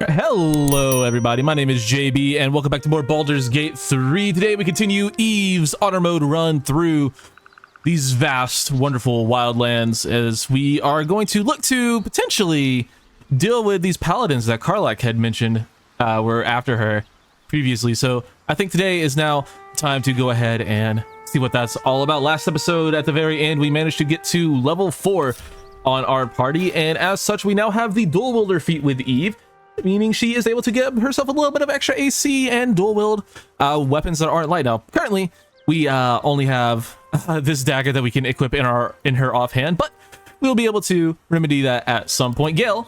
Hello everybody, my name is JB and welcome back to more Baldur's Gate 3. Today we continue Eve's auto mode run through these vast, wonderful wildlands as we are going to look to potentially deal with these paladins that Karlach had mentioned were after her previously. So I think today is now time to go ahead and see what that's all about. Last episode at the very end we managed to get to level 4 on our party, and as such we now have the dual wielder feat with Eve, meaning she is able to give herself a little bit of extra AC and dual wield weapons that aren't light. Now currently we only have this dagger that we can equip in her offhand, but we'll be able to remedy that at some point. Gale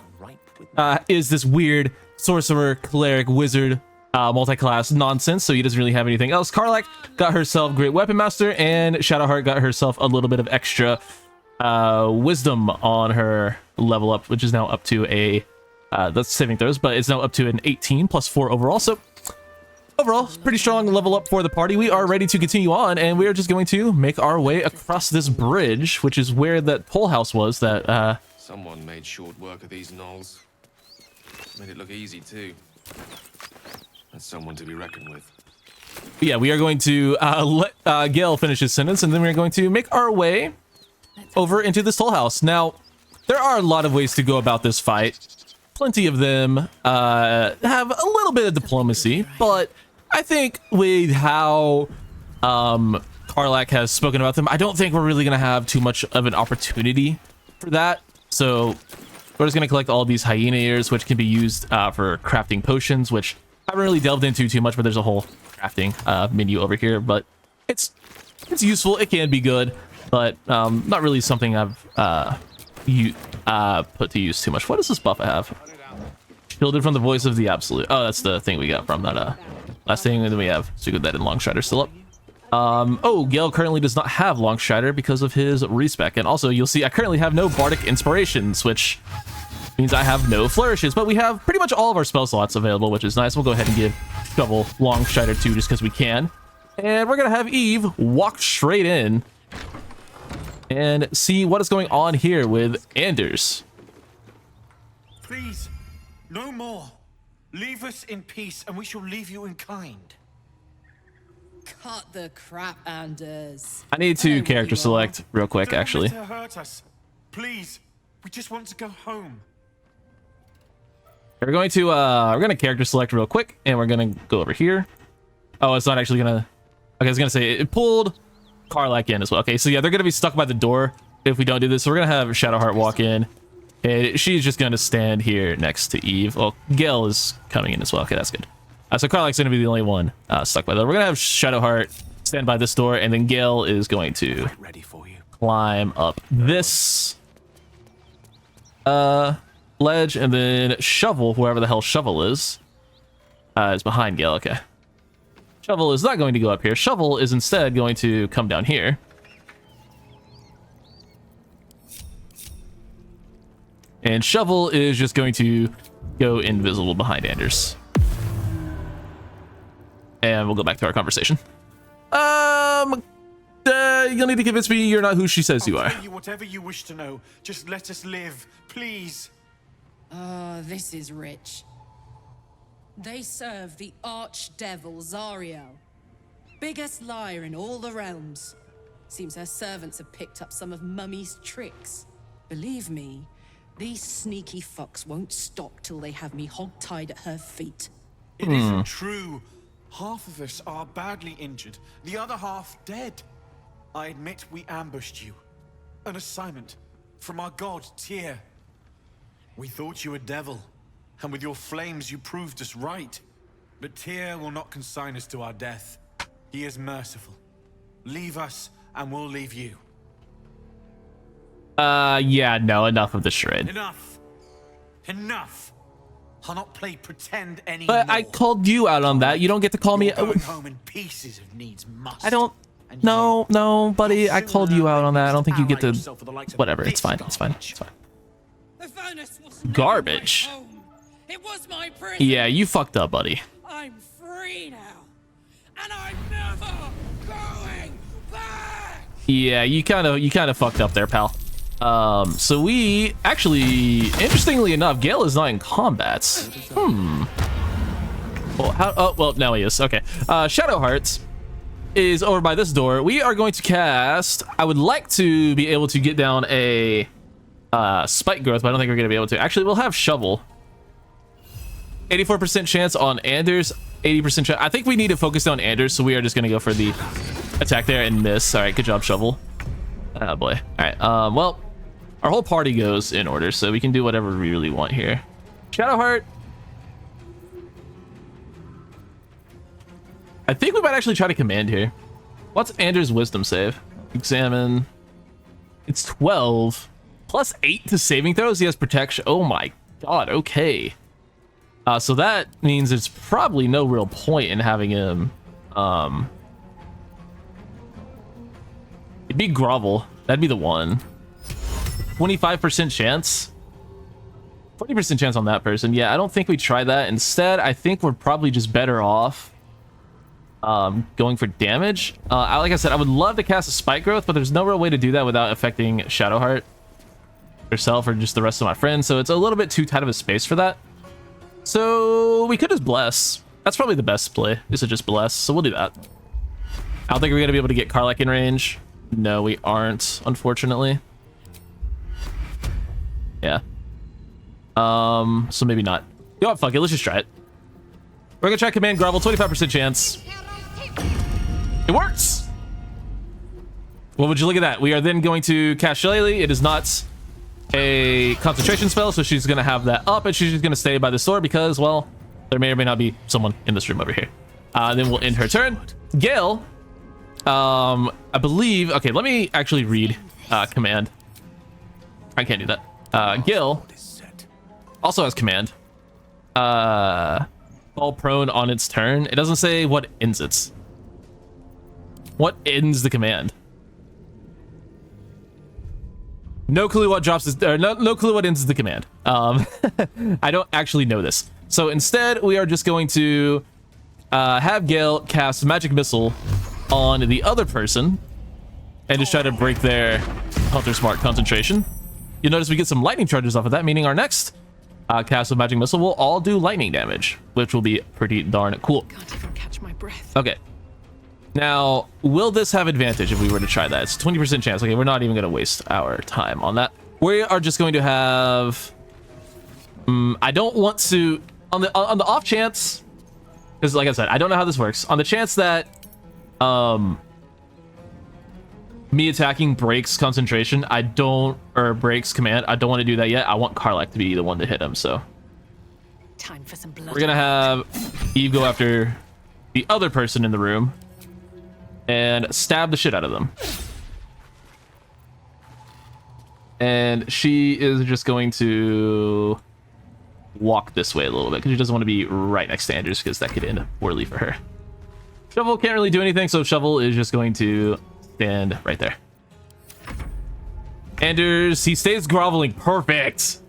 is this weird sorcerer, cleric, wizard, multi-class nonsense, so he doesn't really have anything else. Karlach got herself Great Weapon Master, and Shadowheart got herself a little bit of extra wisdom on her level up, which is now up to a that's saving throws, but it's now up to an 18 plus 4 overall. So overall, pretty strong level up for the party. We are ready to continue on, and we are just going to make our way across this bridge, which is where that pole house was that someone made short work of these gnolls. Made it look easy too. That's someone to be reckoned with. Yeah, we are going to let Gale finish his sentence, and then we're going to make our way over into this toll house. Now, there are a lot of ways to go about this fight. Plenty of them have a little bit of diplomacy, but I think with how Karlach has spoken about them, I don't think we're really going to have too much of an opportunity for that. So we're just going to collect all these hyena ears, which can be used for crafting potions, which I haven't really delved into too much, but there's a whole crafting menu over here. But it's useful. It can be good, but not really something I've put to use too much. What does this buff I have? Shielded from the voice of the absolute. Oh, that's the thing we got from that last thing. And then we have so that in Longstrider still up. Oh, Gale currently does not have Longstrider because of his respec, and also you'll see I currently have no bardic inspirations, which means I have no flourishes, but we have pretty much all of our spell slots available, which is nice. We'll go ahead and give Shovel Longstrider too, just because we can, and we're gonna have Eve walk straight in and see what is going on here with Anders. Please, no more. Leave us in peace, and we shall leave you in kind. Cut the crap, Anders. I need to character select real quick, Don't actually. let her hurt us. Please, we just want to go home. We're gonna character select real quick, and we're gonna go over here. Oh, it's not actually gonna. Okay, I was gonna say it pulled Karlach in as well. Okay, so yeah, they're gonna be stuck by the door if we don't do this. So we're gonna have Shadowheart walk in, and she's just gonna stand here next to Eve. Well, Gale is coming in as well. Okay, that's good. So Karlach's gonna be the only one stuck by the door. We're gonna have Shadowheart stand by this door, and then Gale is going to Ready for you. climb up this ledge, and then Shovel, whoever the hell Shovel is behind Gale. Okay. Shovel is not going to go up here. Shovel is instead going to come down here. And Shovel is just going to go invisible behind Anders. And we'll go back to our conversation. You'll need to convince me you're not who she says you are. I'll tell you whatever you wish to know. Just let us live, please. Oh, this is rich. They serve the archdevil Zariel. Biggest liar in all the realms. Seems her servants have picked up some of Mummy's tricks. Believe me, these sneaky fucks won't stop till they have me hog-tied at her feet. It isn't true. Half of us are badly injured, the other half dead. I admit we ambushed you. An assignment from our god, Tyr. We thought you a devil, and with your flames you proved us right. But Tyr will not consign us to our death. He is merciful. Leave us, and we'll leave you. Yeah, no, enough of the charade. Enough. Enough. I'll not play pretend anymore. But I called you out on that. You don't get to call me. You're going home in pieces if needs must. I don't. No, buddy. I called you out on that. I don't think you get to. Whatever. It's fine. It's fine. It's fine. Garbage. It was my prison. Yeah, you fucked up, buddy. I'm free now, and I'm never going back. Yeah, you kind of fucked up there, pal. So we actually, interestingly enough, Gale is not in combat. Well, now he is. Okay. Shadowheart is over by this door. We are going to cast. I would like to be able to get down a spike growth, but I don't think we're going to be able to. Actually, we'll have shovel. 84% chance on Anders. 80% chance. I think we need to focus on Anders, so we are just going to go for the attack there and miss. All right, good job, shovel. Oh boy. All right. Well, our whole party goes in order, so we can do whatever we really want here. Shadowheart. I think we might actually try to command here. What's Anders' wisdom save? Examine. It's 12 plus 8 to saving throws. He has protection. Oh my god. Okay. So that means there's probably no real point in having him. It'd be grovel. That'd be the one. 25% chance. 40% chance on that person. Yeah, I don't think we try that. Instead, I think we're probably just better off going for damage. Like I said, I would love to cast a spike growth, but there's no real way to do that without affecting Shadowheart herself or just the rest of my friends. So it's a little bit too tight of a space for that. So we could just bless. That's probably the best play, is to just bless. So we'll do that. I don't think we're gonna be able to get Karlach in range. No, we aren't, unfortunately. Yeah. So maybe not. You know what? Fuck it. Let's just try it. We're gonna try command grovel. 25% chance. It works. Well, would you look at that? We are then going to cast Shillelagh. It is not a concentration spell, so she's gonna have that up, and she's just gonna stay by the door because, well, there may or may not be someone in this room over here. Then we'll end her turn. Gale, I believe. Okay, let me actually read command. I can't do that. Gale also has command. Fall prone on its turn. It doesn't say what ends it. What ends the command? No clue what drops this, or no clue what ends the command. I don't actually know this. So instead, we are just going to have Gale cast magic missile on the other person and just try to break their Hunter Smart concentration. You'll notice we get some lightning charges off of that, meaning our next cast of magic missile will all do lightning damage, which will be pretty darn cool. Can't even catch my breath. Okay. Now, will this have advantage if we were to try that? It's 20% chance. Okay, we're not even going to waste our time on that. We are just going to have... I don't want to... On the off chance... Because, like I said, I don't know how this works. On the chance that... me attacking breaks concentration, or breaks command, I don't want to do that yet. I want Karlach to be the one to hit him, so... Time for some blood. We're going to have Eve go after the other person in the room and stab the shit out of them. And she is just going to walk this way a little bit because she doesn't want to be right next to Anders because that could end poorly for her. Shovel can't really do anything, so Shovel is just going to stand right there. Anders, he stays groveling. Perfect.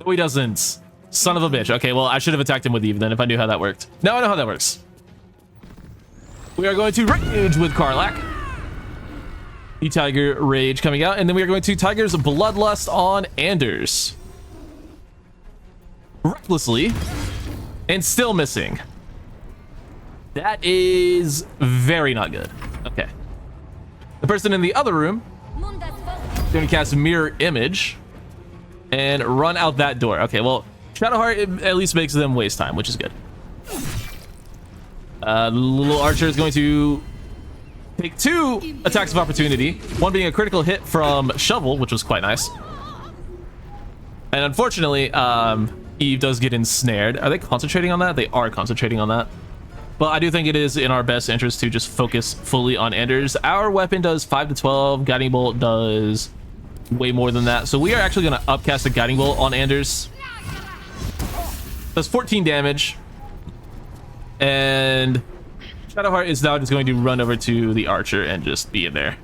No, he doesn't. Son of a bitch. Okay, well, I should have attacked him with Eve then if I knew how that worked. Now I know how that works. We are going to Rage with Karlach. The Tiger Rage coming out. And then we are going to Tiger's Bloodlust on Anders. Recklessly. And still missing. That is very not good. Okay. The person in the other room is going to cast Mirror Image and run out that door. Okay, well, Shadowheart at least makes them waste time, which is good. The little archer is going to take 2 attacks of opportunity, one being a critical hit from Shovel, which was quite nice. And unfortunately, Eve does get ensnared. Are they concentrating on that? They are concentrating on that. But I do think it is in our best interest to just focus fully on Anders. Our weapon does 5 to 12. Guiding Bolt does way more than that. So we are actually going to upcast a Guiding Bolt on Anders. Does 14 damage. And Shadowheart is now just going to run over to the archer and just be in their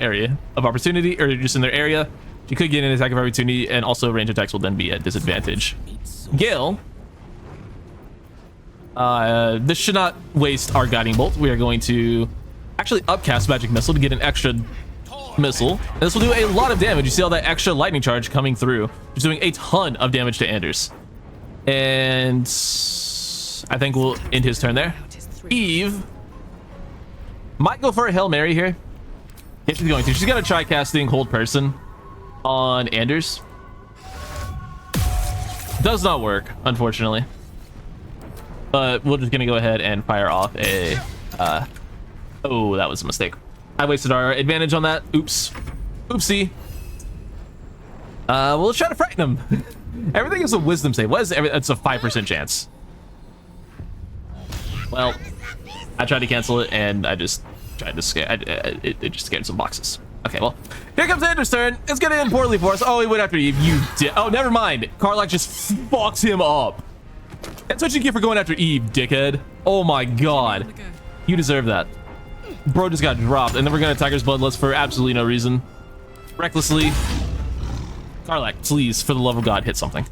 area of opportunity, or just in their area. She could get an attack of opportunity, and also range attacks will then be at disadvantage. Gale. This should not waste our Guiding Bolt. We are going to actually upcast Magic Missile to get an extra missile. And this will do a lot of damage. You see all that extra lightning charge coming through. It's doing a ton of damage to Anders. And I think we'll end his turn there. Eve might go for a Hail Mary here. If she's going to. She's going to try casting Hold Person on Anders. Does not work, unfortunately. But we're just going to go ahead and fire off a... oh, that was a mistake. I wasted our advantage on that. Oops. Oopsie. We'll try to frighten him. Everything is a wisdom save. What is it? It's a 5% chance. Well, I tried to cancel it, and I just tried to scare... it just scared some boxes. Okay, well, here comes Anders' turn. It's gonna end poorly for us. Oh, he went after Eve. You did. Oh, never mind. Karlach just fucks him up. That's what you get for going after Eve, dickhead. Oh my god. You deserve that. Bro just got dropped, and then we're gonna Tiger's Bloodlust for absolutely no reason. Recklessly. Karlach, please, for the love of God, hit something.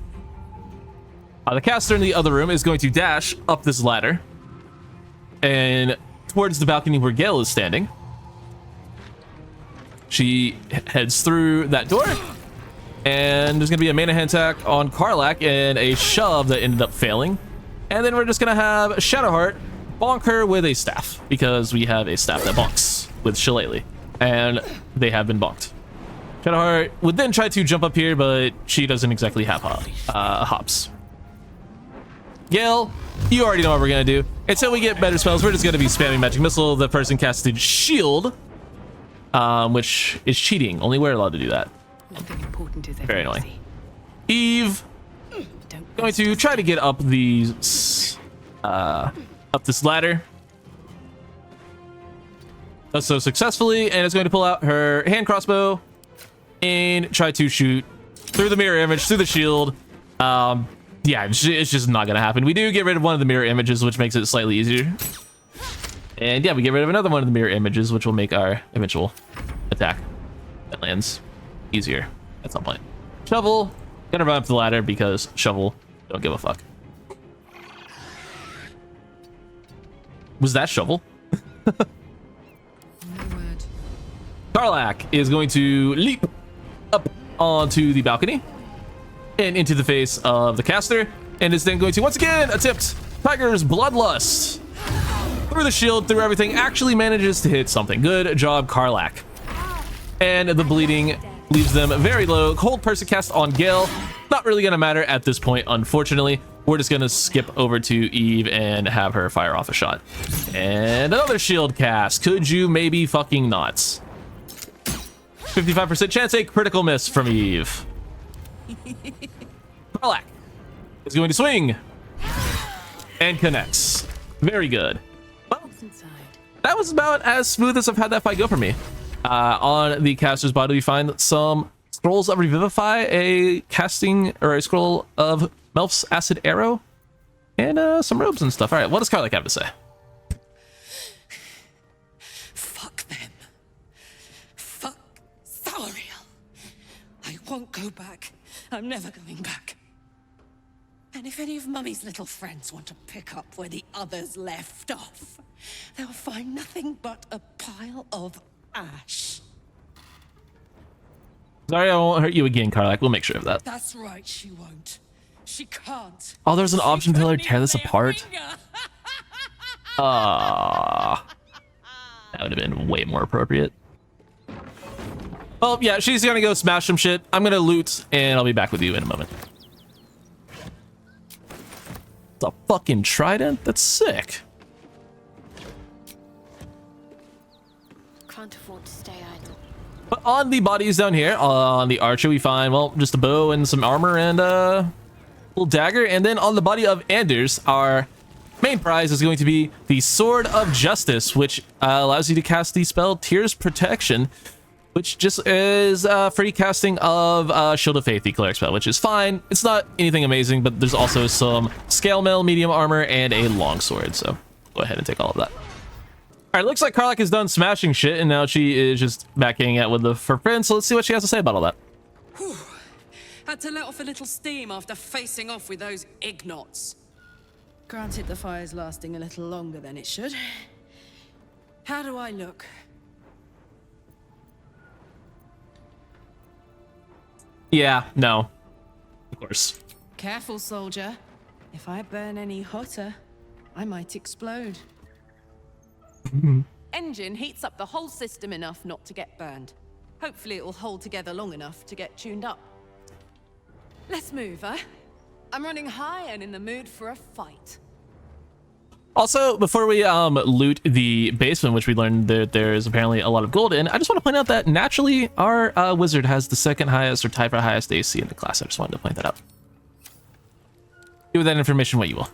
The caster in the other room is going to dash up this ladder and towards the balcony where Gale is standing. She heads through that door, and there's gonna be a mana hand attack on Karlach and a shove that ended up failing. And then we're just gonna have Shadowheart bonk her with a staff, because we have a staff that bonks with Shillelagh, and they have been bonked. Shadowheart would then try to jump up here, but she doesn't exactly have hops. Gale, you already know what we're gonna do. Until we get better spells, we're just gonna be spamming Magic Missile. The person casted Shield, which is cheating. Only we're allowed to do that. Nothing important is very annoying. Eve going to try to get up these up this ladder. Does so successfully, and is going to pull out her hand crossbow and try to shoot through the mirror image, through the shield. Yeah, it's just not gonna happen. We do get rid of one of the mirror images, which makes it slightly easier. And yeah, we get rid of another one of the mirror images, which will make our eventual attack that lands easier at some point. Shovel, gonna run up the ladder because Shovel don't give a fuck. Was that Shovel? No word. Karlach is going to leap up onto the balcony and into the face of the caster, and is then going to once again attempt Tiger's Bloodlust. Through the shield, through everything, actually manages to hit something. Good job, Karlach. And the bleeding leaves them very low. Hold Person cast on Gale. Not really gonna matter at this point, unfortunately. We're just gonna skip over to Eve and have her fire off a shot. And another shield cast. Could you maybe fucking not? 55% chance, a critical miss from Eve. Karlach is going to swing and connects. Very good. Well, that was about as smooth as I've had that fight go for me. On the caster's body, we find some scrolls of Revivify, a casting or a scroll of Melf's Acid Arrow, and some robes and stuff. All right, what does Karlach have to say? Fuck them. Fuck Thariel. I won't go back. I'm never going back. And if any of Mummy's little friends want to pick up where the others left off, they'll find nothing but a pile of ash. Sorry, I won't hurt you again, Karlach. We'll make sure of that. That's right, she won't. She can't. Oh, there's an option to tell her to tear this She couldn't apart. even lay a finger. That would have been way more appropriate. Well, yeah, she's gonna go smash some shit. I'm gonna loot, and I'll be back with you in a moment. It's a fucking trident? That's sick. Can't afford to stay idle. But on the bodies down here, on the archer, we find, well, just a bow and some armor and a little dagger. And then on the body of Anders, our main prize is going to be the Sword of Justice, which allows you to cast the spell Tears Protection, which just is free casting of Shield of Faith, the cleric spell, which is fine. It's not anything amazing, but there's also some scale mail, medium armor, and a longsword. So go ahead and take all of that. All right, looks like Karlach is done smashing shit, and now she is just back hanging out with her friends. So let's see what she has to say about all that. Whew. Had to let off a little steam after facing off with those ignots. Granted, the fire's lasting a little longer than it should. How do I look? Yeah, no. Of course. Careful, soldier. If I burn any hotter, I might explode. Engine heats up the whole system enough not to get burned. Hopefully it will hold together long enough to get tuned up. Let's move, huh? I'm running high and in the mood for a fight. Also, before we loot the basement, which we learned that there's apparently a lot of gold in, I just want to point out that naturally our wizard has the second highest or tied for highest AC in the class. I just wanted to point that out. Do with that information what you will.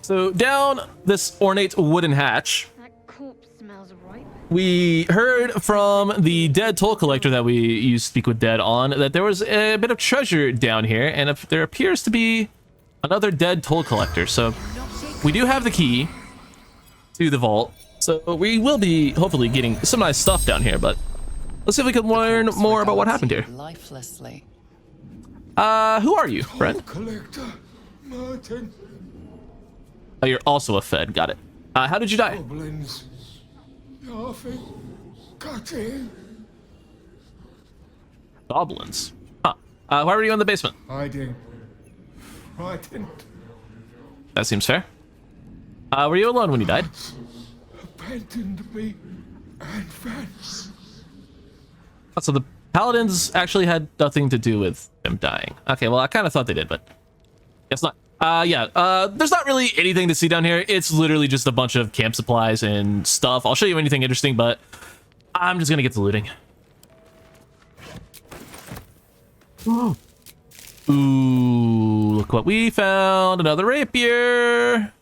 So down this ornate wooden hatch, That corpse smells right. we heard from the dead toll collector that we used to speak with Dead on that there was a bit of treasure down here, and if there appears to be another dead toll collector. So we do have the key to the vault, so we will be hopefully getting some nice stuff down here, but let's see if we can learn more about what happened here. Lifelessly. Who are you, friend? Collector Martin. Oh, you're also a Fed. Got it. How did you die? Goblins. Laughing. Cutting. Goblins. Huh. Why were you in the basement? Hiding. Frightened. That seems fair. Were you alone when you died? Abandoned me and Vance. So the paladins actually had nothing to do with him dying. Okay, well, I kind of thought they did, but guess not. There's not really anything to see down here. It's literally just a bunch of camp supplies and stuff. I'll show you anything interesting, but I'm just gonna get to looting. Ooh, look what we found. Another rapier.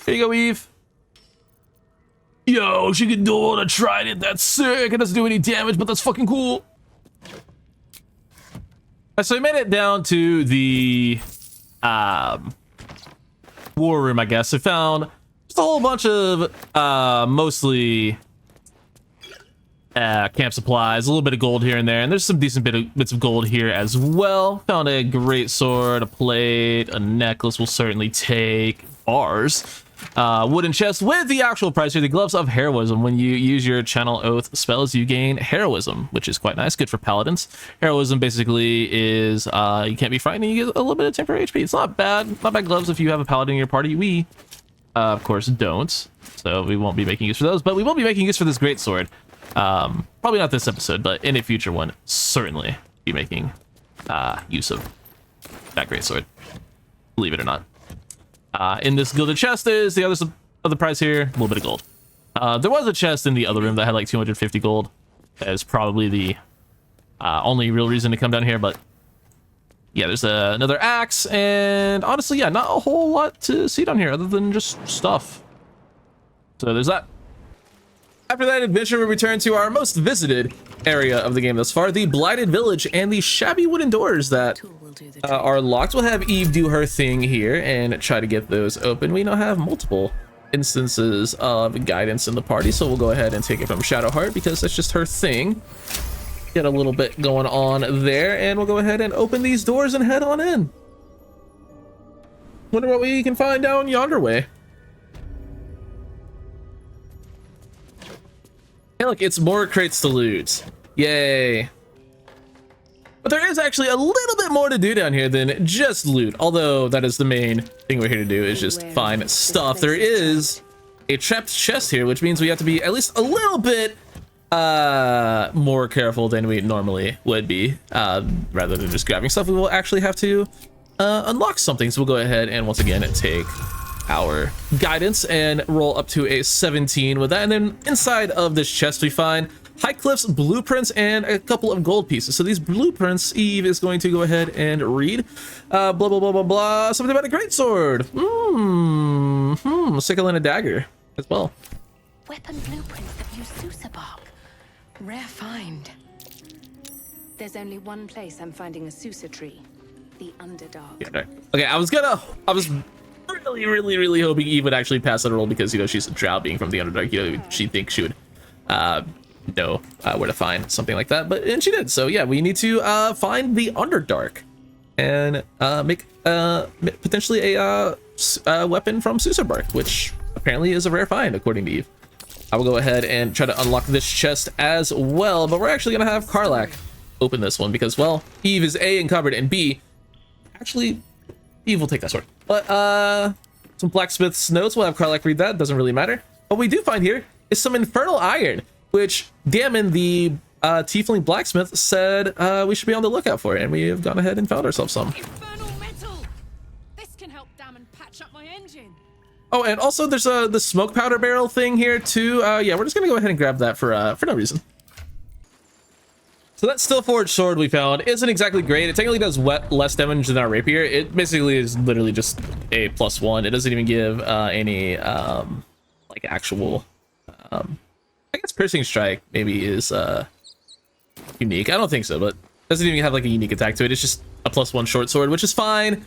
Here you go, Eve. Yo, she can do a trident. That's sick. It doesn't do any damage, but that's fucking cool. So I made it down to the war room, I guess. I found just a whole bunch of mostly camp supplies, a little bit of gold here and there, and there's some decent bits of gold here as well. Found a great sword, a plate, a necklace. We'll certainly take bars. Wooden chest with the actual price here. The gloves of heroism. When you use your channel oath spells, you gain heroism, which is quite nice. Good for paladins. Heroism basically is you can't be frightened and you get a little bit of temporary HP. It's not bad. Not bad gloves if you have a paladin in your party. We of course don't, so we won't be making use for those, but we will be making use for this great sword. Probably not this episode, but in a future one, certainly be making use of that great sword, believe it or not. In this gilded chest is the other prize here, a little bit of gold. There was a chest in the other room that had like 250 gold. That is probably the only real reason to come down here, but yeah, there's another axe, and honestly, yeah, not a whole lot to see down here other than just stuff. So there's that. After that adventure, we return to our most visited area of the game thus far, the Blighted Village, and the shabby wooden doors that are locked. We'll have Eve do her thing here and try to get those open. We now have multiple instances of guidance in the party, so we'll go ahead and take it from Shadowheart because that's just her thing. Get a little bit going on there, and we'll go ahead and open these doors and head on in. Wonder what we can find down yonder way. Hey, look, it's more crates to loot. Yay. But there is actually a little bit more to do down here than just loot, although that is the main thing we're here to do, is just find stuff. There is a trapped chest here, which means we have to be at least a little bit more careful than we normally would be. Rather than just grabbing stuff, we will actually have to unlock something. So we'll go ahead and once again take our guidance and roll up to a 17 with that, and then inside of this chest we find Highcliff's blueprints and a couple of gold pieces. So these blueprints, Eve is going to go ahead and read. Blah blah blah blah blah. Something about a greatsword. Sickle and a dagger as well. Weapon blueprints that use Sousa bark. Rare find. There's only one place I'm finding a Sousa tree. The Underdark. Yeah, right. Okay, I was really hoping Eve would actually pass that roll because, you know, she's a drow being from the Underdark. You know, she thinks she would know where to find something like that, and she did. So yeah, we need to find the Underdark and make potentially a weapon from Sousa bark, which apparently is a rare find according to Eve. I will go ahead and try to unlock this chest as well, but we're actually gonna have Karlach open this one because, well, Eve is A, encumbered, and B, actually, Eve will take that sword. But, some blacksmith's notes. We'll have Karlach read that. Doesn't really matter. What we do find here is some infernal iron, which Damon, the tiefling blacksmith, said we should be on the lookout for it, and we have gone ahead and found ourselves some. Infernal metal! This can help Damon patch up my engine. Oh, and also there's the smoke powder barrel thing here too. Yeah, we're just gonna go ahead and grab that for no reason. So that steel forged sword we found isn't exactly great. It technically does less damage than our rapier. It basically is literally just a +1. It doesn't even give any like actual I guess piercing strike maybe is unique. I don't think so, but it doesn't even have like a unique attack to it. It's just a +1 short sword, which is fine,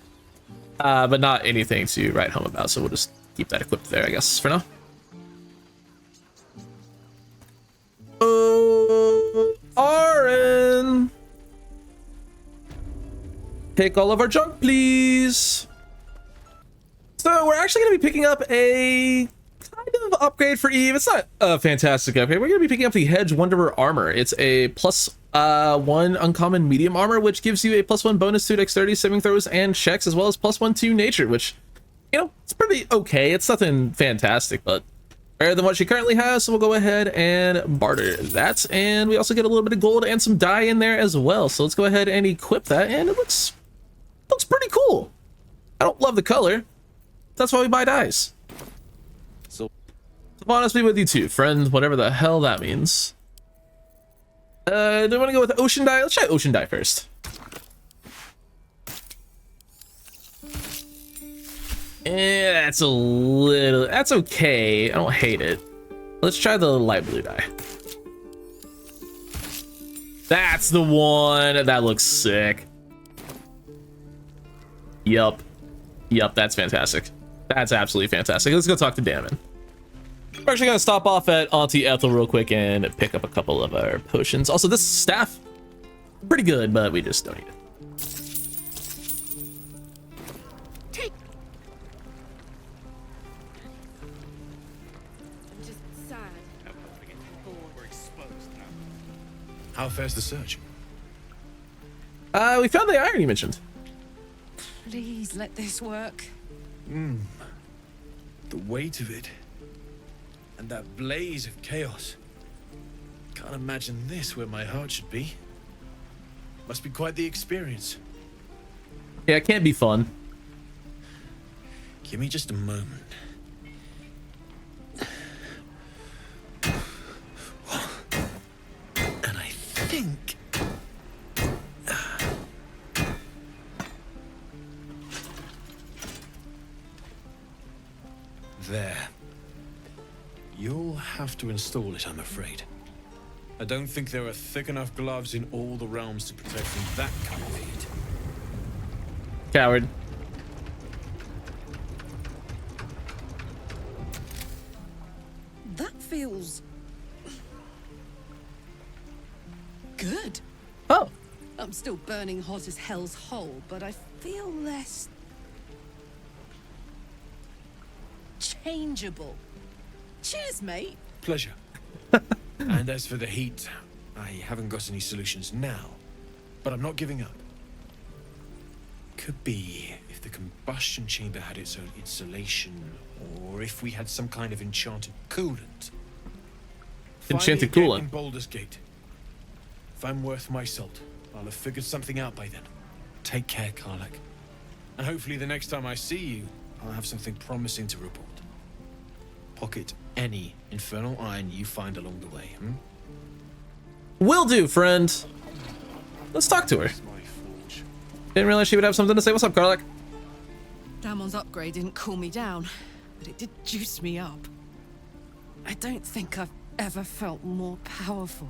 but not anything to write home about. So we'll just keep that equipped there, I guess, for now. Aaron, pick all of our junk, please. So we're actually going to be picking up a kind of upgrade for Eve. It's not a fantastic upgrade. We're going to be picking up the Hedge Wanderer armor. It's a +1 uncommon medium armor, which gives you a +1 bonus to dexterity, saving throws, and checks, as well as +1 to nature, which, you know, it's pretty okay. It's nothing fantastic, but better than what she currently has. So we'll go ahead and barter that, and we also get a little bit of gold and some dye in there as well. So let's go ahead and equip that, and it looks pretty cool. I don't love the color. That's why we buy dyes. So honestly with you too, friend, whatever the hell that means. Do I want to go with ocean dye? Let's try ocean dye first. That's okay. I don't hate it. Let's try the light blue dye. That's the one. That looks sick. Yup, that's fantastic. That's absolutely fantastic. Let's go talk to Damon. We're actually gonna stop off at Auntie Ethel real quick and pick up a couple of our potions. Also, this staff, pretty good, but we just don't need it. How fares the search? We found the iron you mentioned. Please let this work. The weight of it. And that blaze of chaos. Can't imagine this where my heart should be. Must be quite the experience. Yeah, it can't be fun. Give me just a moment. And I think... There. You'll have to install it, I'm afraid. I don't think there are thick enough gloves in all the realms to protect from that kind of heat. Coward. That feels good. Oh, I'm still burning hot as hell's hole, but I feel less changeable. Cheers, mate. Pleasure. And as for the heat, I haven't got any solutions now, but I'm not giving up. Could be if the combustion chamber had its own insulation, or if we had some kind of enchanted coolant. Enchanted Finally coolant. again in Baldur's Gate. If I'm worth my salt, I'll have figured something out by then. Take care, Karlach. And hopefully the next time I see you, I'll have something promising to report. Pocket any infernal iron you find along the way, Will do, friend. Let's talk to her. Didn't realize she would have something to say. What's up, Karlach? Damon's upgrade didn't cool me down, but it did juice me up. I don't think I've ever felt more powerful.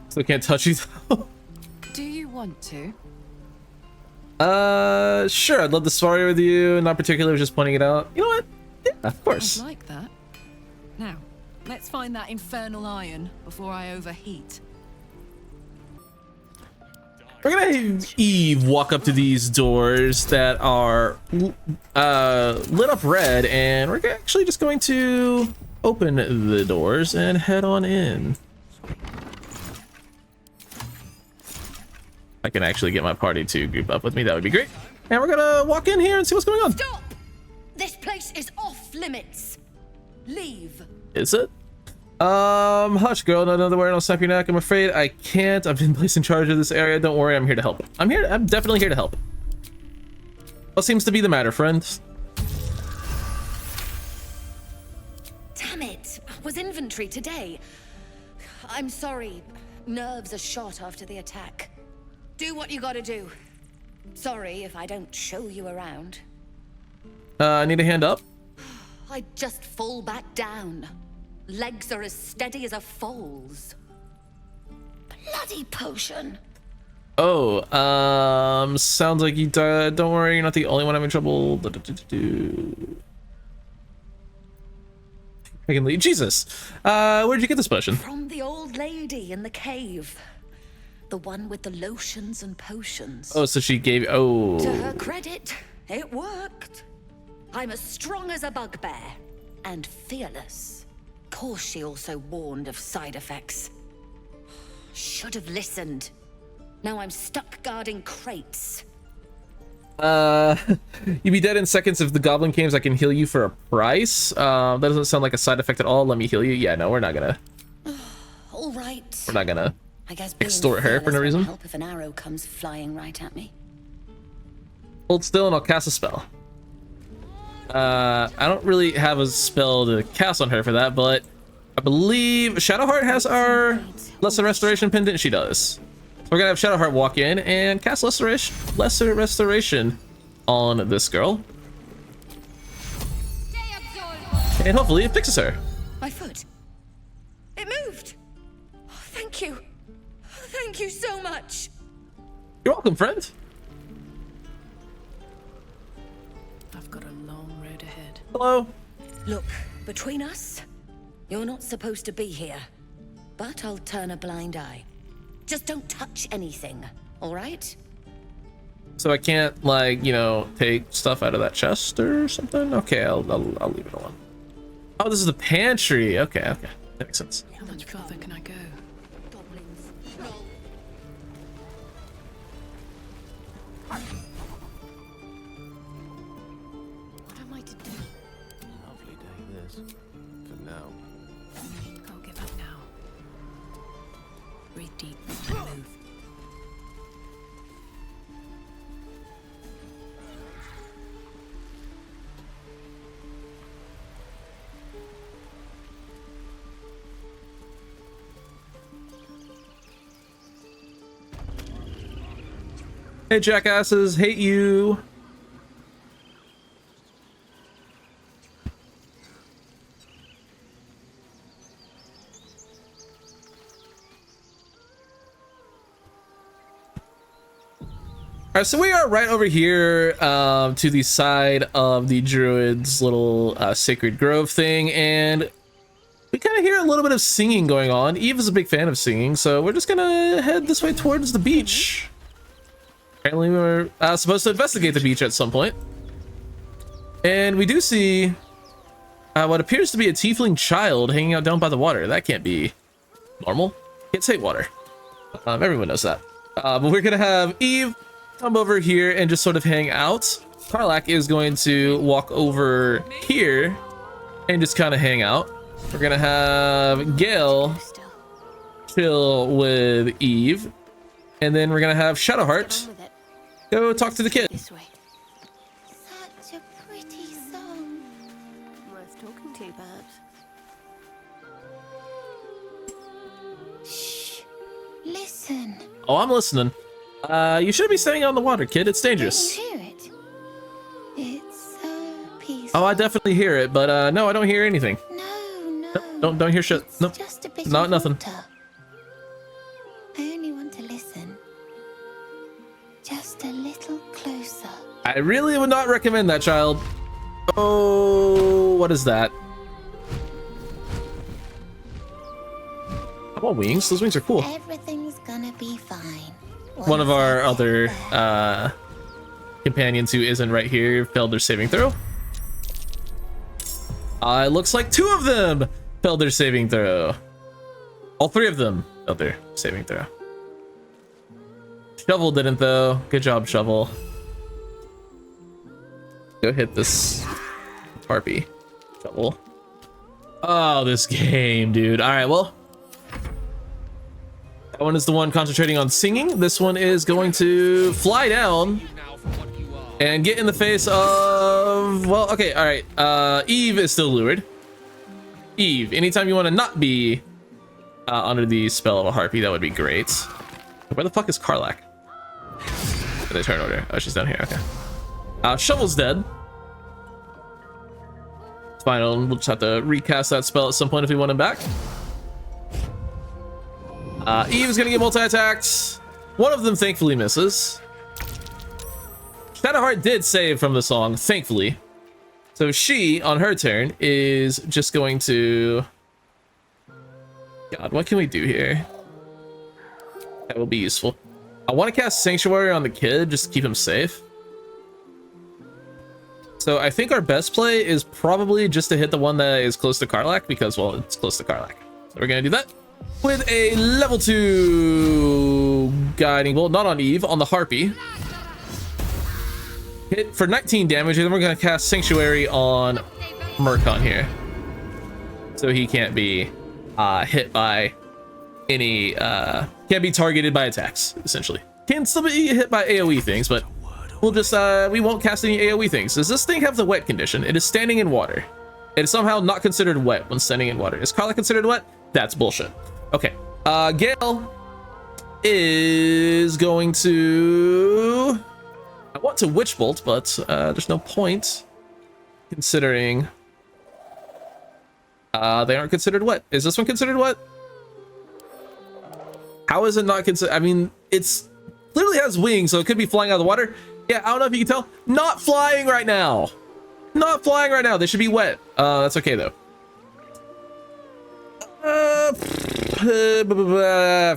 So can't touch you though. Do you want to? Sure. I'd love to spar with you. Not particularly, just pointing it out. You know what? Yeah, of course. I'd like that. Now, let's find that infernal iron before I overheat. We're gonna have Eve walk up to these doors that are lit up red, and we're actually just going to open the doors and head on in. I can actually get my party to group up with me, that would be great. And we're gonna walk in here and see what's going on. Stop! This place is off limits. Leave. Is it? Hush, girl. No underwear, no snap your neck. I'm afraid I can't. I've been placed in charge of this area. Don't worry, I'm here to help. I'm definitely here to help. What seems to be the matter, friend? Damn it. Was inventory today. I'm sorry. Nerves are shot after the attack. Do what you gotta do. Sorry if I don't show you around. I need a hand up. I just fall back down. Legs are as steady as a foal's. Bloody potion. Oh, sounds like you died. Don't worry, you're not the only one having trouble. I can leave. Jesus. Where'd you get this potion? From the old lady in the cave. The one with the lotions and potions. Oh, so she gave. Oh. To her credit, it worked. I'm as strong as a bugbear and fearless. Of course, she also warned of side effects. Should have listened. Now I'm stuck guarding crates. You'd be dead in seconds if the goblin came. I can heal you for a price. That doesn't sound like a side effect at all. Let me heal you. Yeah, no, we're not gonna. All right. We're not gonna I guess extort her for no reason. Help if an arrow comes flying right at me. Hold still and I'll cast a spell. I don't really have a spell to cast on her for that, but I believe Shadowheart has our Lesser Restoration pendant. She does. So we're gonna have Shadowheart walk in and cast Lesser Restoration on this girl. And hopefully it fixes her. My foot. It moved. Oh, thank you. Thank you so much. You're welcome, friend. I've got a long road ahead. Hello. Look, between us, you're not supposed to be here. But I'll turn a blind eye. Just don't touch anything, all right? So I can't, like, you know, take stuff out of that chest or something? Okay, I'll leave it alone. Oh, this is the pantry. Okay, that makes sense. How much further can I go? Goblins. No. What am I to do? Lovely day this. For now. Can't give up now. Breathe deep and move. Hey, jackasses, hate you. All right, so we are right over here to the side of the druid's little sacred grove thing, and we kind of hear a little bit of singing going on. Eve is a big fan of singing, so we're just gonna head this way towards the beach. Apparently we were supposed to investigate the beach at some point. And we do see what appears to be a tiefling child hanging out down by the water. That can't be normal. Kids hate water. Everyone knows that. But we're gonna have Eve come over here and just sort of hang out. Karlak is going to walk over here and just kind of hang out. We're gonna have Gale chill with Eve. And then we're gonna have Shadowheart go talk to the kid. This way. Such a pretty song. Worth talking to, perhaps. Shh. Listen. Oh, I'm listening. You should be staying on the water, kid. It's dangerous. Can you hear it? It's so peaceful. Oh, I definitely hear it, but no, I don't hear anything. No. Nope, don't hear shit. It's Nope. just a bit Not of nothing. water. I only want to listen. Just a little closer. I really would not recommend that, child. Oh, what is that? Oh, wings. Those wings are cool. Everything's gonna be fine. One of our other companions who isn't right here failed their saving throw. It looks like 2 of them failed their saving throw. All 3 of them failed their saving throw. Shovel didn't though. Good job, Shovel. Go hit this harpy. Shovel. Oh, this game, dude. All right, well. That one is the one concentrating on singing. This one is going to fly down and get in the face of, well, okay, all right. Eve is still lured. Eve, anytime you want to not be under the spell of a harpy, that would be great. Where the fuck is Karlach? The turn order. Oh, she's down here. Okay. Shovel's dead. It's fine. We'll just have to recast that spell at some point if we want him back. Eve is gonna get multi-attacked. One of them thankfully misses. Shadowheart did save from the song, thankfully. So she, on her turn, is just going to... God, what can we do here? That will be useful. I want to cast Sanctuary on the kid, just to keep him safe. So I think our best play is probably just to hit the one that is close to Karlach, because, well, it's close to Karlach. So we're going to do that with a level 2 Guiding Bolt, not on Eve, on the Harpy. Hit for 19 damage, and then we're going to cast Sanctuary on Murkon here. So he can't be hit by any, can't be targeted by attacks, essentially. Can still be hit by AoE things, but we'll just, we won't cast any AoE things. Does this thing have the wet condition? It is standing in water. It is somehow not considered wet when standing in water. Is Karlach considered wet? That's bullshit. Okay, Gale is going to... I want to Witch Bolt, but there's no point, considering they aren't considered wet. Is this one considered wet? How is it not considered? I mean, it's literally has wings, so it could be flying out of the water. Yeah, I don't know if you can tell. Not flying right now. Not flying right now. They should be wet. That's okay, though.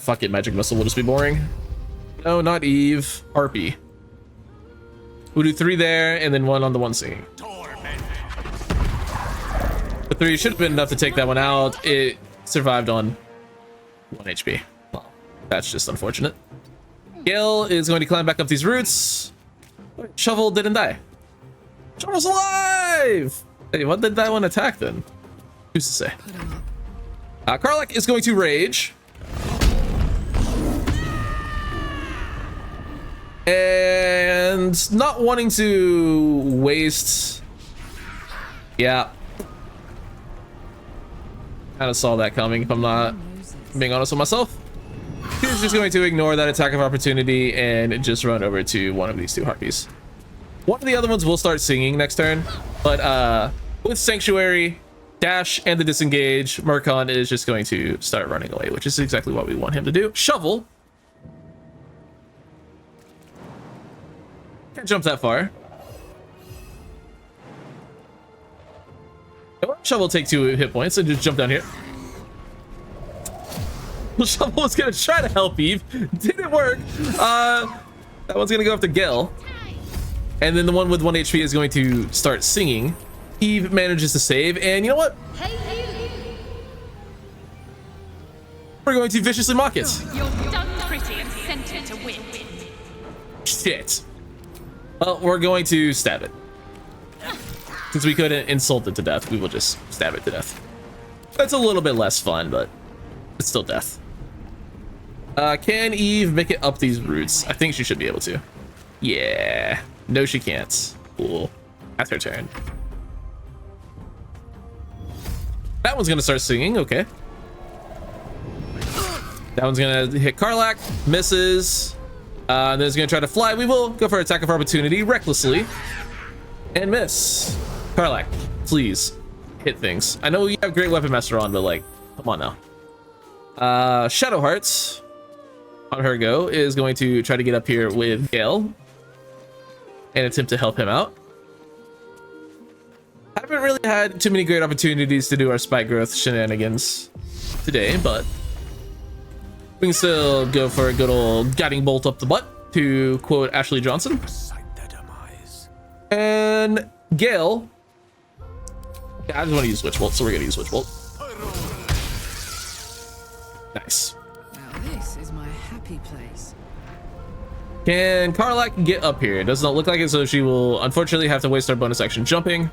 Fuck it, Magic Missile will just be boring. No, not Eve. Harpy. We'll do 3 there, and then 1 on the one singing. The 3 should have been enough to take that one out. It survived on 1 HP. Well, that's just unfortunate. Gale is going to climb back up these roots. Shovel didn't die. Shovel's alive! Hey, what did that one attack then? Who's to say? Karlach is going to rage. And not wanting to waste... Yeah. Kind of saw that coming, if I'm not being honest with myself. He's just going to ignore that attack of opportunity and just run over to one of these 2 harpies. One of the other ones will start singing next turn, but with Sanctuary, Dash, and the Disengage, Murkon is just going to start running away, which is exactly what we want him to do. Shovel. Can't jump that far. Shovel take 2 hit points and just jump down here. Shovel was gonna try to help Eve. Didn't work. That one's gonna go after Gale. And then the one with 1 HP is going to start singing. Eve manages to save, and you know what? We're going to viciously mock it. You're done pretty and sent it to win. Shit. Well, we're going to stab it. Since we couldn't insult it to death, we will just stab it to death. That's a little bit less fun, but it's still death. Can Eve make it up these roots? I think she should be able to. Yeah. No, she can't. Cool. That's her turn. That one's gonna start singing. Okay. That one's gonna hit Karlach. Misses. And then it's gonna try to fly. We will go for attack of opportunity recklessly. And miss. Karlach, please hit things. I know you have Great Weapon Master on, but like, come on now. Shadowheart on her go is going to try to get up here with Gale and attempt to help him out. Haven't really had too many great opportunities to do our spike growth shenanigans today, but we can still go for a good old guiding bolt up the butt, to quote Ashley Johnson. And Gale, yeah, I just want to use Witch Bolt, so we're gonna use Witch Bolt. Nice. Now this is my happy place. Can Karlak get up here? It does not look like it, so she will unfortunately have to waste our bonus action jumping.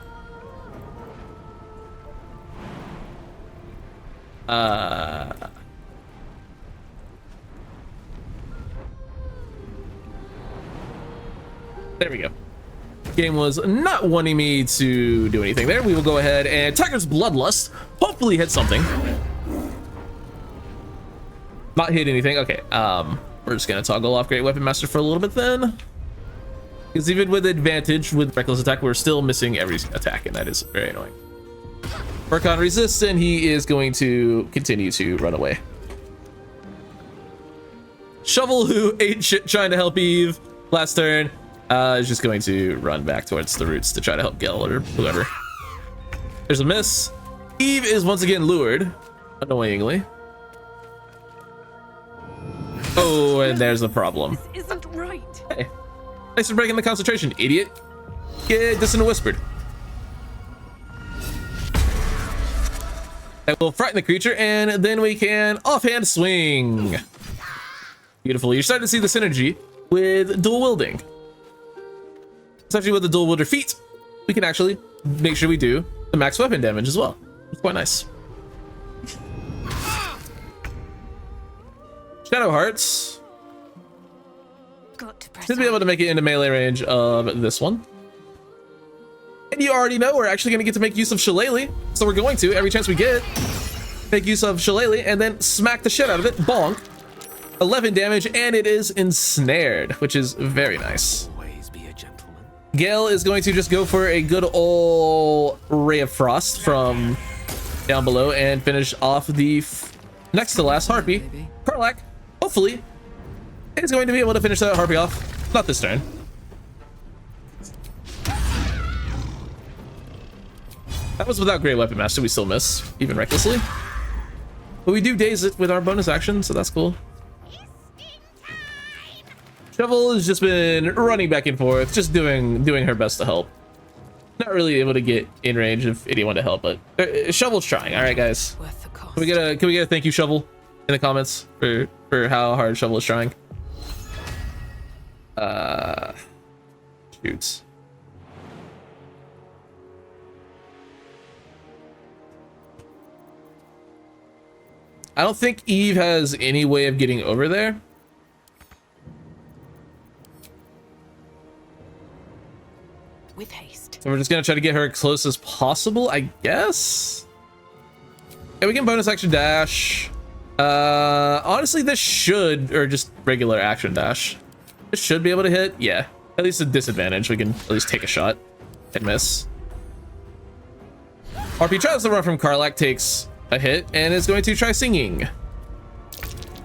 There we go. Game was not wanting me to do anything there. We will go ahead and Tiger's Bloodlust hopefully hit something. Not hit anything. Okay, we're just gonna toggle off Great Weapon Master for a little bit then, because even with advantage with Reckless Attack, we're still missing every attack, and that is very annoying. Work on resist, and he is going to continue to run away. Shovel, who ate shit trying to help Eve last turn, is just going to run back towards the roots to try to help Gel or whoever. There's a miss. Eve is once again lured, annoyingly. Oh, and there's the problem. This isn't right. Hey, thanks for breaking the concentration, idiot. Get this in a whispered. That will frighten the creature, and then we can offhand swing. Beautiful. You're starting to see the synergy with dual wielding. Especially with the dual wielder feat, we can actually make sure we do the max weapon damage as well. It's quite nice. Shadow Hearts should be able to make it into melee range of this one. And you already know we're actually going to get to make use of Shillelagh, so we're going to, every chance we get, make use of Shillelagh and then smack the shit out of it. Bonk. 11 damage, and it is ensnared, which is very nice. Always be a gentleman. Gale is going to just go for a good old Ray of Frost from down below and finish off the next to last Harpy. Karlak, hopefully, is going to be able to finish that Harpy off. Not this turn. That was without Great Weapon Master. We still miss, even recklessly. But we do daze it with our bonus action, so that's cool. Shovel has just been running back and forth, just doing her best to help. Not really able to get in range of anyone to help, but Shovel's trying. All right, guys. Can we get a thank you, Shovel, in the comments for how hard Shovel is trying? Shoots. I don't think Eve has any way of getting over there. With haste. So we're just gonna try to get her as close as possible, I guess. Yeah, we can bonus action dash. Honestly, this should, or just regular action dash. This should be able to hit. Yeah, at least a disadvantage. We can at least take a shot and miss. RP tries to run from Karlak, takes a hit, and is going to try singing.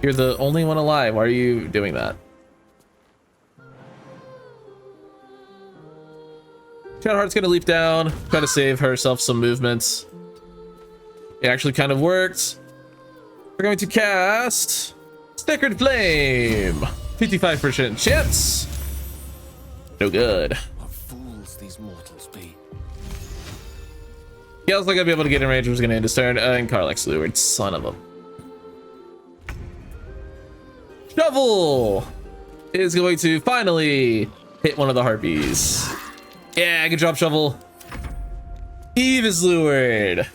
You're the only one alive. Why are you doing that? Shadowheart's gonna leap down, try to save herself some movements. It actually kind of worked. We're going to cast Sacred Flame. 55% chance. No good. What fools these mortals be. Gale's not gonna be able to get in range. We're gonna end his turn. And Karlak's lured. Son of a. Shovel is going to finally hit one of the harpies. Yeah, good job, Shovel. Eve is lured.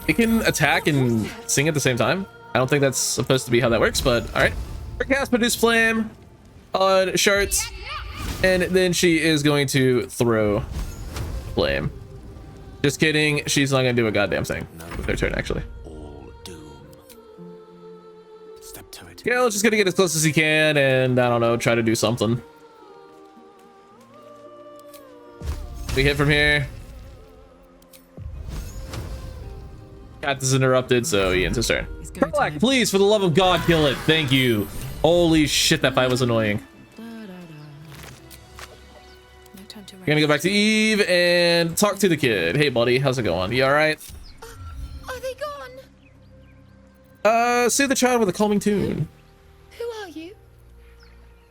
It can attack and sing at the same time. I don't think that's supposed to be how that works, but all right. Her cast Produce Flame on Sharts, and then she is going to throw Flame. Just kidding. She's not gonna do a goddamn thing with her turn, actually. All doom. Step to it. Gale's just gonna get as close as he can, and I don't know, try to do something. We hit from here. Cat is interrupted, so he ends his turn. Karlak, please, for the love of God, kill it. Thank you. Holy shit, that fight was annoying. We're gonna go back to Eve and talk to the kid. Hey, buddy, how's it going? You all right? Are they gone? Soothe the child with a calming tune. Who are you?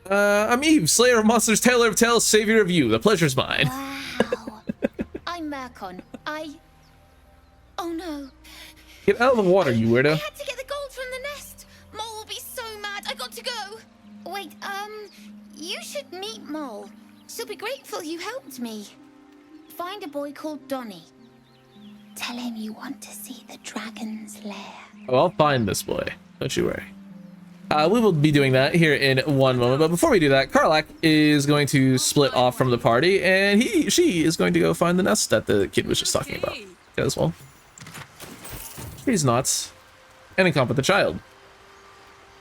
I'm Eve, Slayer of Monsters, Tailor of Tales, Savior of You. The pleasure's mine. Wow. I'm Murkon. Oh no. Get out of the water, you I weirdo. had to get the gold from the nest. Mole will be so mad. I got to go. Wait, you should meet Mole. She'll be grateful you helped me. Find a boy called Donny. Tell him you want to see the dragon's lair. Oh, I'll find this boy. Don't you worry. We will be doing that here in one moment, but before we do that, Karlach is going to split off from the party, and she is going to go find the nest that the kid was just talking about. As well. She's not an incompetent child.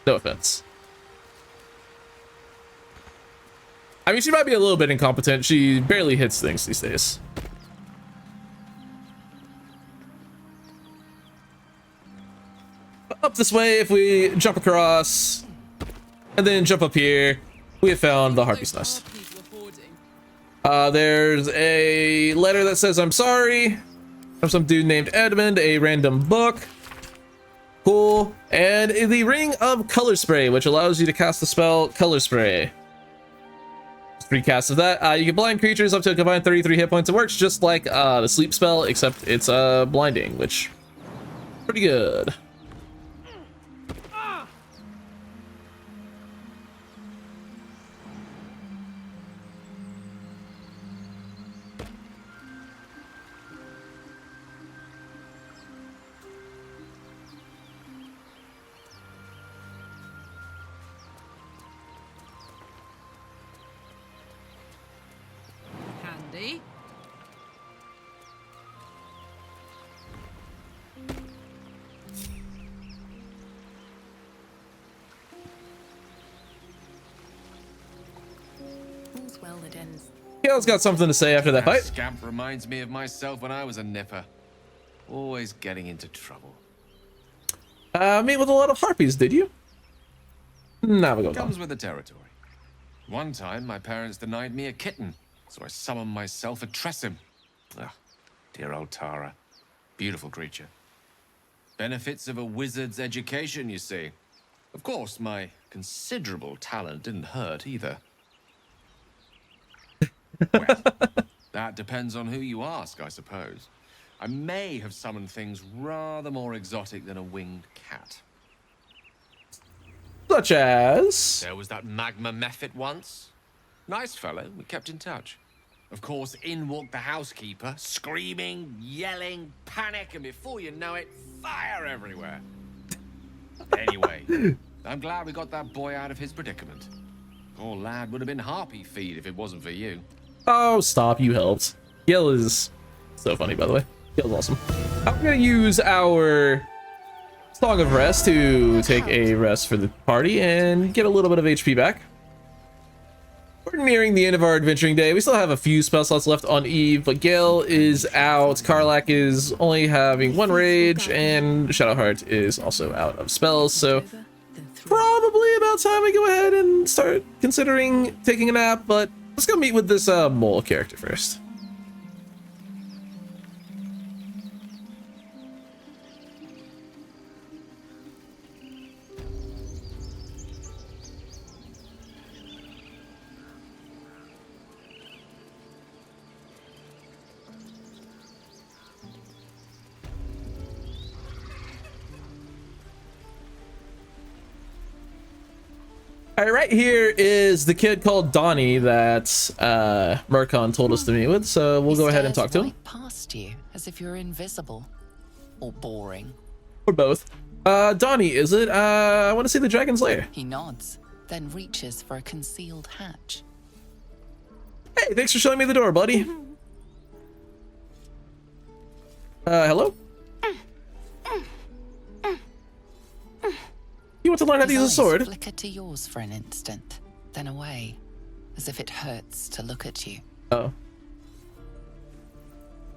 No offense. I mean, she might be a little bit incompetent. She barely hits things these days. Up this way, if we jump across and then jump up here, we have found the harpy's nest. There's a letter that says I'm sorry from some dude named Edmund, a random book. Cool. And the ring of color spray, which allows you to cast the spell color spray. Free cast of that. You can blind creatures up to a combined 33 hit points. It works just like the sleep spell, except it's blinding, which pretty good. Handy. All's well that ends. Kale's got something to say after that fight. Scamp reminds me of myself when I was a nipper. Always getting into trouble. Meet with a lot of harpies, did you? Now we go Comes down. with the territory. One time, my parents denied me a kitten, so I summoned myself a Tressim. Ah, dear old Tara. Beautiful creature. Benefits of a wizard's education, you see. Of course, my considerable talent didn't hurt either. Well, that depends on who you ask, I suppose. I may have summoned things rather more exotic than a winged cat. Such as... There was that magma mephit once. Nice fellow, we kept in touch. Of course, in walked the housekeeper, screaming, yelling, panic, and before you know it, fire everywhere. Anyway, I'm glad we got that boy out of his predicament. Poor lad would have been harpy feed if it wasn't for you. Oh, stop, you helped. Gil is so funny, by the way. Gil's awesome. I'm gonna use our Song of Rest to take a rest for the party and get a little bit of HP back. We're nearing the end of our adventuring day. We still have a few spell slots left on Eve, but Gale is out. Karlach is only having one rage, and Shadowheart is also out of spells, so probably about time we go ahead and start considering taking a nap, but let's go meet with this mole character first. All right, here is the kid called Donnie that Murkon told us to meet with, so we'll go ahead and talk to him. Right past you, as if you're invisible. Or boring. Or both. Donnie, is it? I want to see the dragon's lair. He nods, then reaches for a concealed hatch. Hey, thanks for showing me the door, buddy. Hello? You want to learn how to use a His sword? eyes flicker to yours for an instant, then away, as if it hurts to look at you. Oh.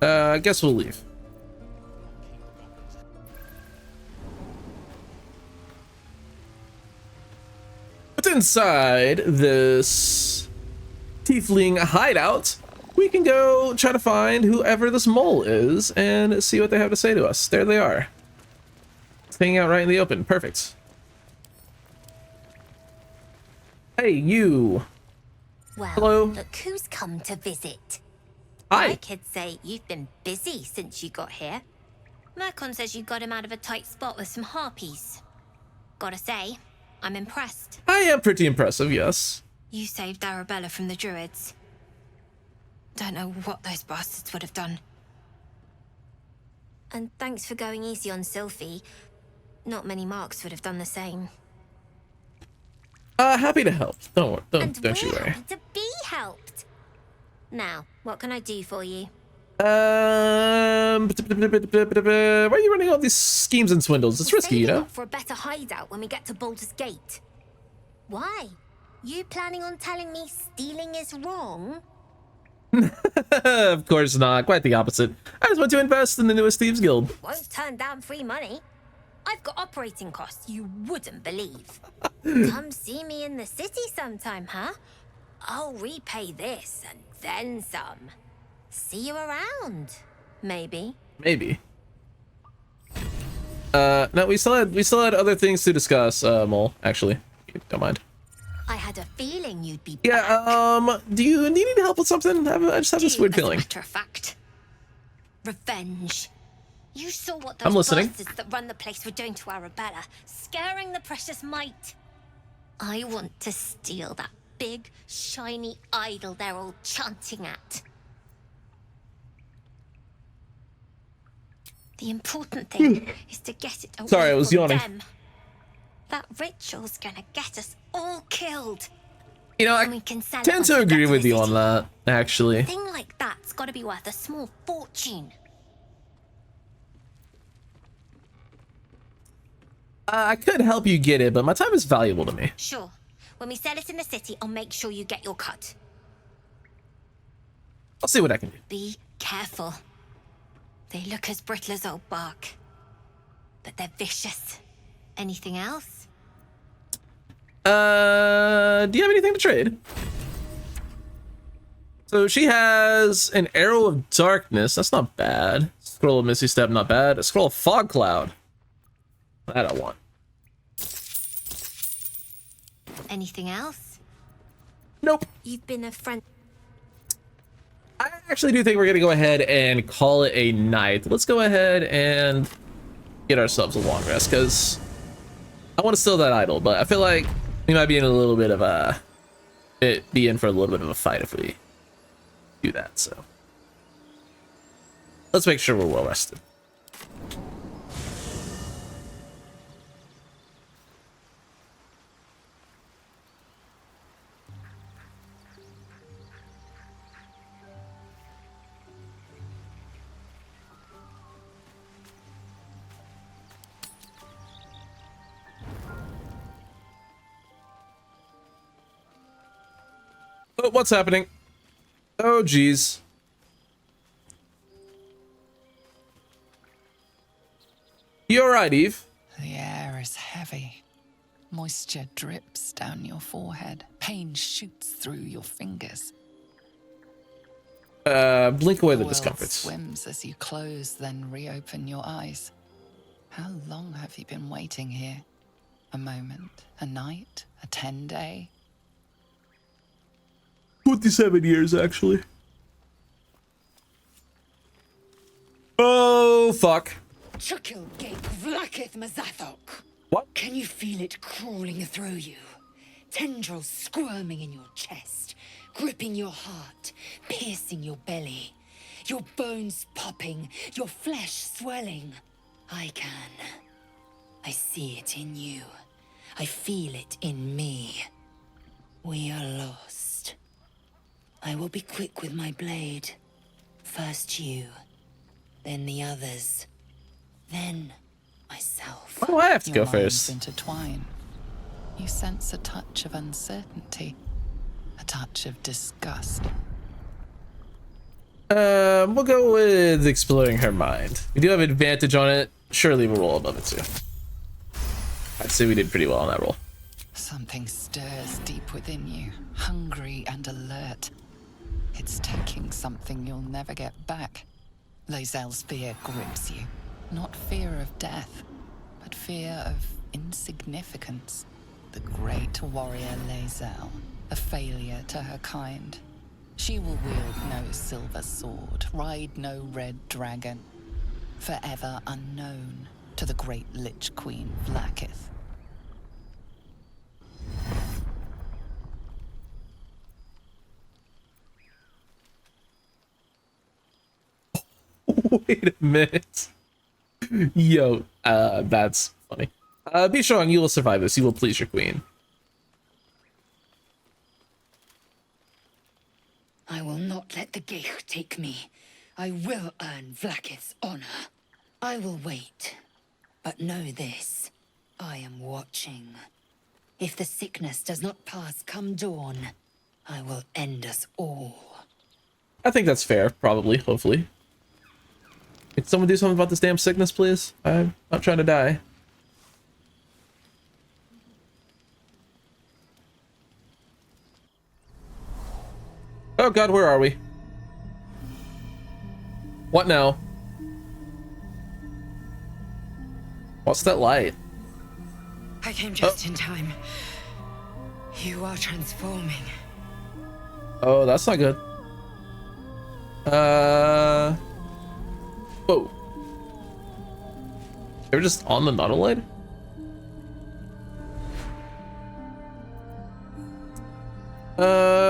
I guess we'll leave. But inside this tiefling hideout, we can go try to find whoever this mole is and see what they have to say to us. There they are. It's hanging out right in the open. Perfect. Hey, you. Well, Hello. look who's come to visit. Hi. My kids say you've been busy since you got here. Mercon says you got him out of a tight spot with some harpies. Gotta say, I'm impressed. I am pretty impressive, yes. You saved Arabella from the druids. Don't know what those bastards would have done. And thanks for going easy on Sylphie. Not many marks would have done the same. Happy to help. Don't you we're worry. happy to be helped. Now, what can I do for you? Why are you running all these schemes and swindles? It's risky, you Saving know? up for a better hideout when we get to Baldur's Gate. Why? You planning on telling me stealing is wrong? Of course not. Quite the opposite. I just want to invest in the newest Thieves Guild. Won't turn down free money. I've got operating costs you wouldn't believe. Come see me in the city sometime, huh? I'll repay this and then some. See you around, maybe. Maybe. No, we still had other things to discuss, Mole, actually. If you don't mind. I had a feeling you'd be Yeah, back. do you need any help with something? I just have this weird As a feeling. matter of fact, revenge. You saw what I'm those listening. bastards that run the place were doing to Arabella, scaring the precious mite. I want to steal that big, shiny idol they're all chanting at. The important thing is to get it away Sorry, I was from yawning. them. That ritual's gonna get us all killed. You know, I And we can sell it tend once to we get agree to with the you on city. that, actually. A thing like that's gotta be worth a small fortune. I could help you get it, but my time is valuable to me. Sure. When we sell it in the city, I'll make sure you get your cut. I'll see what I can do. Be careful. They look as brittle as old bark. But they're vicious. Anything else? Do you have anything to trade? So she has an arrow of darkness. That's not bad. Scroll of misty step, not bad. A scroll of fog cloud. That I want. Anything else? Nope. You've been a friend. I actually do think we're gonna go ahead and call it a night. Let's go ahead and get ourselves a long rest, because I want to steal that idol, but I feel like we might be in a little bit of a be in for a little bit of a fight if we do that. So let's make sure we're well rested. Oh, what's happening? Oh, geez. You alright, Eve? The air is heavy. Moisture drips down your forehead. Pain shoots through your fingers. Blink away the world discomforts. swims as you close, then reopen your eyes. How long have you been waiting here? A moment? A night? A 10-day? 27 years, actually. Oh, fuck. Chukilgate vlakith mazathok. What? Can you feel it crawling through you? Tendrils squirming in your chest, gripping your heart, piercing your belly. Your bones popping, your flesh swelling. I can. I see it in you. I feel it in me. We are lost. I will be quick with my blade. First you, then the others, then myself. Why do I have to Your go minds first? intertwine. You sense a touch of uncertainty, a touch of disgust. We'll go with exploring her mind. We do have advantage on it. Surely we'll roll above it too. I'd say we did pretty well on that roll. Something stirs deep within you, hungry and alert. It's taking something you'll never get back. Lae'zel's fear grips you. Not fear of death, but fear of insignificance. The the great warrior Lae'zel, a failure to her kind. She will wield no silver sword, ride no red dragon, forever unknown to the great Lich Queen Vlaakith. Wait a minute. Yo, that's funny. Be strong, you will survive this. You will please your queen. I will not let the Geich take me. I will earn Vlaakith's honor. I will wait. But know this. I am watching. If the sickness does not pass come dawn, I will end us all. I think that's fair, probably, hopefully. Can someone do something about this damn sickness, please? I'm not trying to die. Oh god, where are we? What now? What's that light? I came just in time. You are transforming. Oh, that's not good. Whoa. They were just on the Nautilite?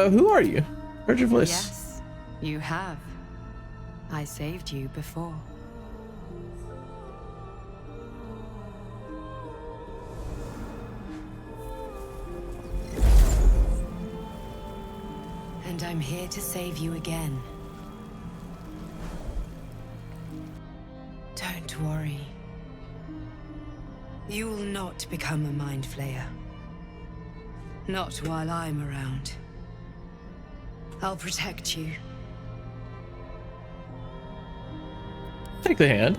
Who are you? Heard your voice. Yes, you have. I saved you before. And I'm here to save you again. Don't worry. You will not become a mind flayer. Not while I'm around. I'll protect you. Take the hand.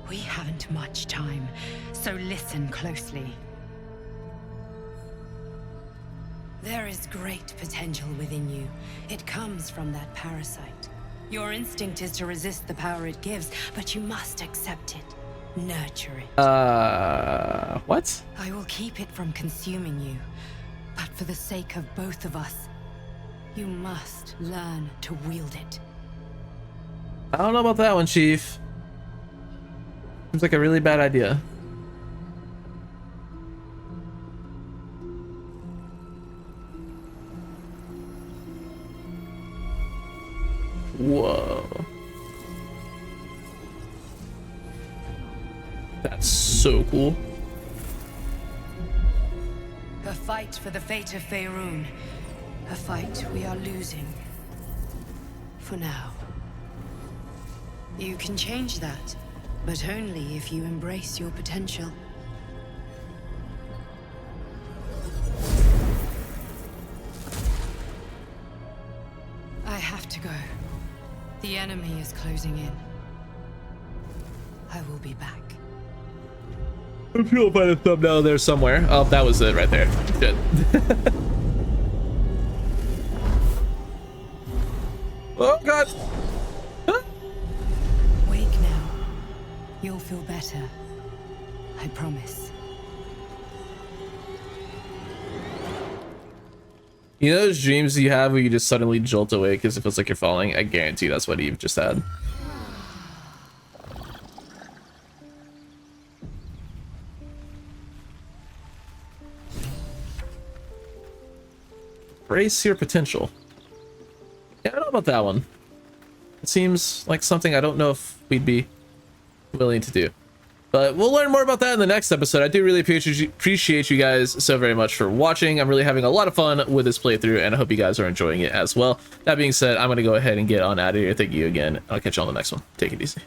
We haven't much time, so listen closely. There is great potential within you. It comes from that parasite. Your instinct is to resist the power it gives, but you must accept it. Nurture it. What? I will keep it from consuming you, but for the sake of both of us, you must learn to wield it. I don't know about that one, Chief. Seems like a really bad idea. Whoa. That's so cool. A fight for the fate of Faerun. A fight we are losing. For now. You can change that, but only if you embrace your potential. I have to go. The enemy is closing in. I will be back. If you'll find a thumbnail there somewhere. Oh, that was it right there. Shit. Oh god. Huh? Wake now. You'll feel better. I promise. You know those dreams you have where you just suddenly jolt awake because it feels like you're falling? I guarantee that's what Eve just had. Embrace your potential. Yeah, I don't know about that one. It seems like something I don't know if we'd be willing to do. But we'll learn more about that in the next episode. I do really appreciate you guys so very much for watching. I'm really having a lot of fun with this playthrough, and I hope you guys are enjoying it as well. That being said, I'm going to go ahead and get on out of here. Thank you again. I'll catch you on the next one. Take it easy.